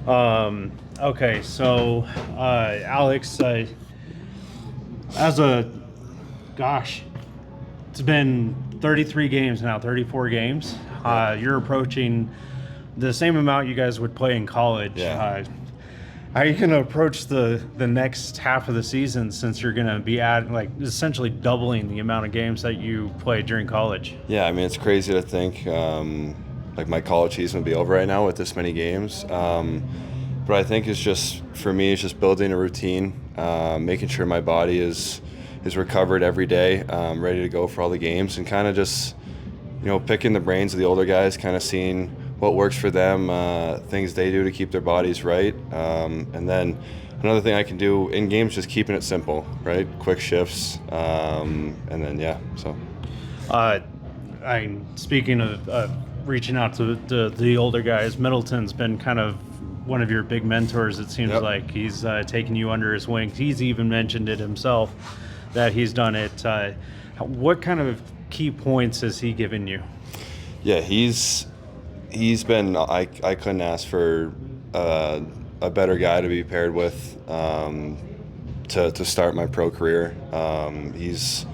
Okay, so Alex, as a gosh, it's been 33 games now, 34 games. You're approaching the same amount you guys would play in college. Yeah. How are you going to approach the next half of the season since you're going to be at like essentially doubling the amount of games that you played during college? Yeah, I mean, it's crazy to think like my college season would be over right now with this many games. But I think it's just, for me, it's just building a routine, making sure my body is recovered every day, ready to go for all the games, and kind of just, picking the brains of the older guys, kind of seeing what works for them, things they do to keep their bodies right. And then another thing I can do in games, just keeping it simple, right? Quick shifts, and then, yeah, so. Speaking of reaching out to the older guys, Middleton's been kind of one of your big mentors. It seems Yep. like he's taken you under his wing. He's even mentioned it himself that he's done it. What kind of key points has he given you? Yeah, he's been. I couldn't ask for a better guy to be paired with to start my pro career. He's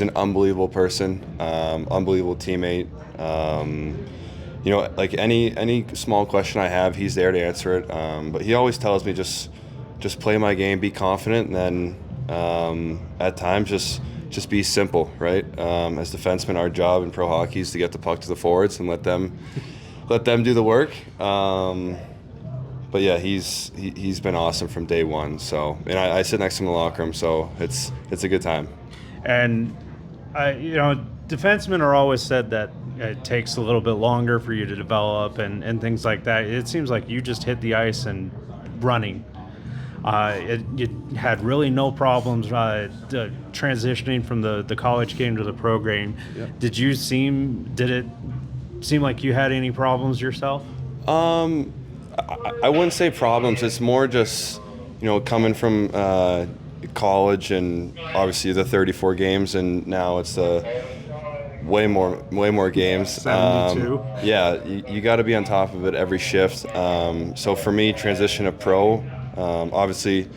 an unbelievable person, unbelievable teammate. Like any small question I have, he's there to answer it. But he always tells me just play my game, be confident, and then at times just be simple, right? As defensemen, our job in pro hockey is to get the puck to the forwards and let them do the work. But yeah, he's been awesome from day one. So, and I sit next to him in the locker room, so it's a good time. And defensemen are always said that it takes a little bit longer for you to develop and things like that. It seems like you just hit the ice and running. You had really no problems transitioning from the college game to the pro game. Yep. Did it seem like you had any problems yourself? I wouldn't say problems. It's more just, coming from college and obviously the 34 games, and now it's way more games. 72. Yeah, you got to be on top of it every shift. So for me, transition to pro, obviously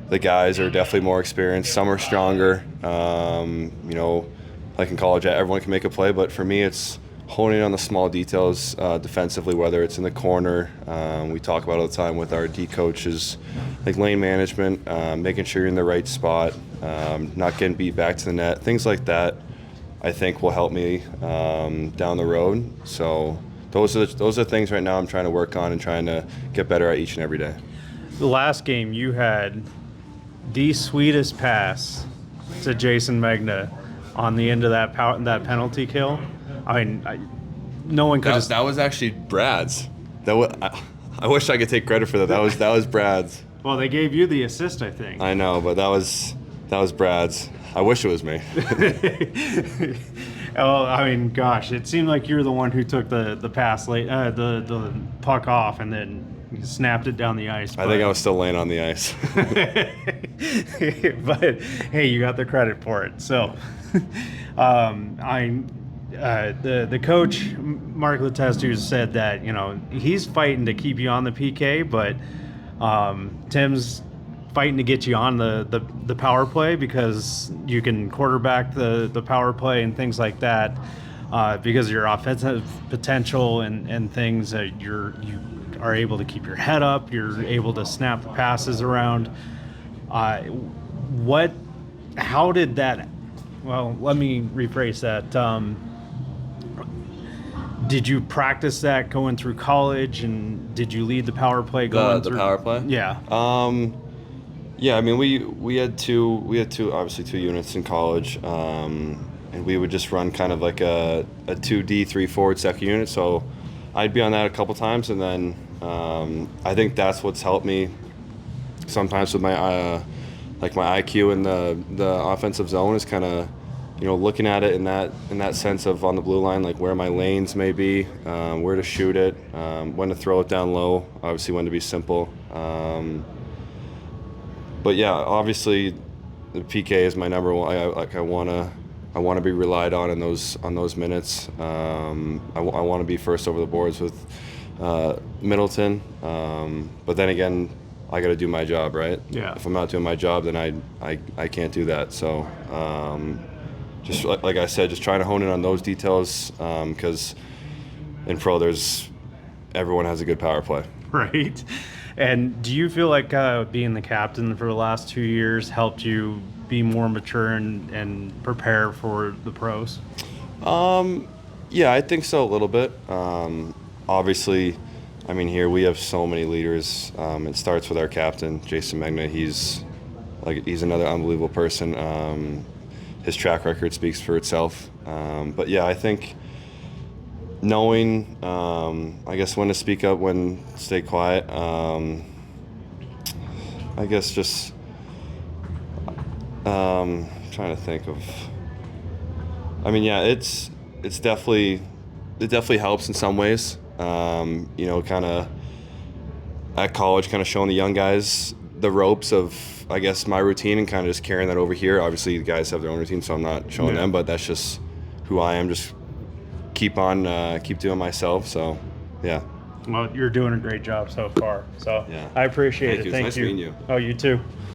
the guys are definitely more experienced. Some are stronger. Like in college, everyone can make a play, but for me, it's honing on the small details defensively, whether it's in the corner. We talk about all the time with our D coaches, like lane management, making sure you're in the right spot, not getting beat back to the net, things like that. I think will help me down the road. So those are things right now I'm trying to work on and trying to get better at each and every day. The last game you had the sweetest pass to Jason Magna on the end of that penalty kill. I mean, no one could. That was actually Brad's. I wish I could take credit for that. That was Brad's. Well, they gave you the assist, I think. I know, but that was Brad's. I wish it was me. Oh, I mean, gosh, it seemed like you were the one who took the pass late, the puck off, and then snapped it down the ice. I think I was still laying on the ice. But hey, you got the credit for it. So, the coach Mark Letestu said that he's fighting to keep you on the PK, but Tim's fighting to get you on the power play because you can quarterback the power play and things like that because of your offensive potential and things that you are able to keep your head up, you're able to snap the passes around. How did that, well, let me rephrase that. Did you practice that going through college, and did you lead the power play going through? The power play? Yeah. Yeah, I mean, we had two obviously two units in college, and we would just run kind of like a 2D 3 forward second unit. So I'd be on that a couple times, and then I think that's what's helped me sometimes with my my IQ in the offensive zone is kind of looking at it in that sense of on the blue line, like where my lanes may be, where to shoot it, when to throw it down low, obviously when to be simple. But yeah, obviously the PK is my number one. I want to be relied on in those minutes. I want to be first over the boards with Middleton. But then again, I got to do my job, right? Yeah. If I'm not doing my job, then I can't do that. So just like I said, just trying to hone in on those details because in pro, everyone has a good power play. Right. And do you feel like being the captain for the last 2 years helped you be more mature and prepare for the pros? Yeah, I think so a little bit. Obviously, I mean, here we have so many leaders. It starts with our captain, Jason Gagne. He's another unbelievable person. His track record speaks for itself. But yeah, I think knowing, I guess, when to speak up, when to stay quiet. I guess just trying to think of. I mean, yeah, it definitely helps in some ways. Kind of at college, kind of showing the young guys the ropes of, I guess, my routine and kind of just carrying that over here. Obviously, the guys have their own routine, so I'm not showing them, but that's just who I am. Just keep doing myself. So, yeah. Well, you're doing a great job so far. So Yeah. I appreciate Thank it. you. It's Thank nice you. meeting you. Oh, you too.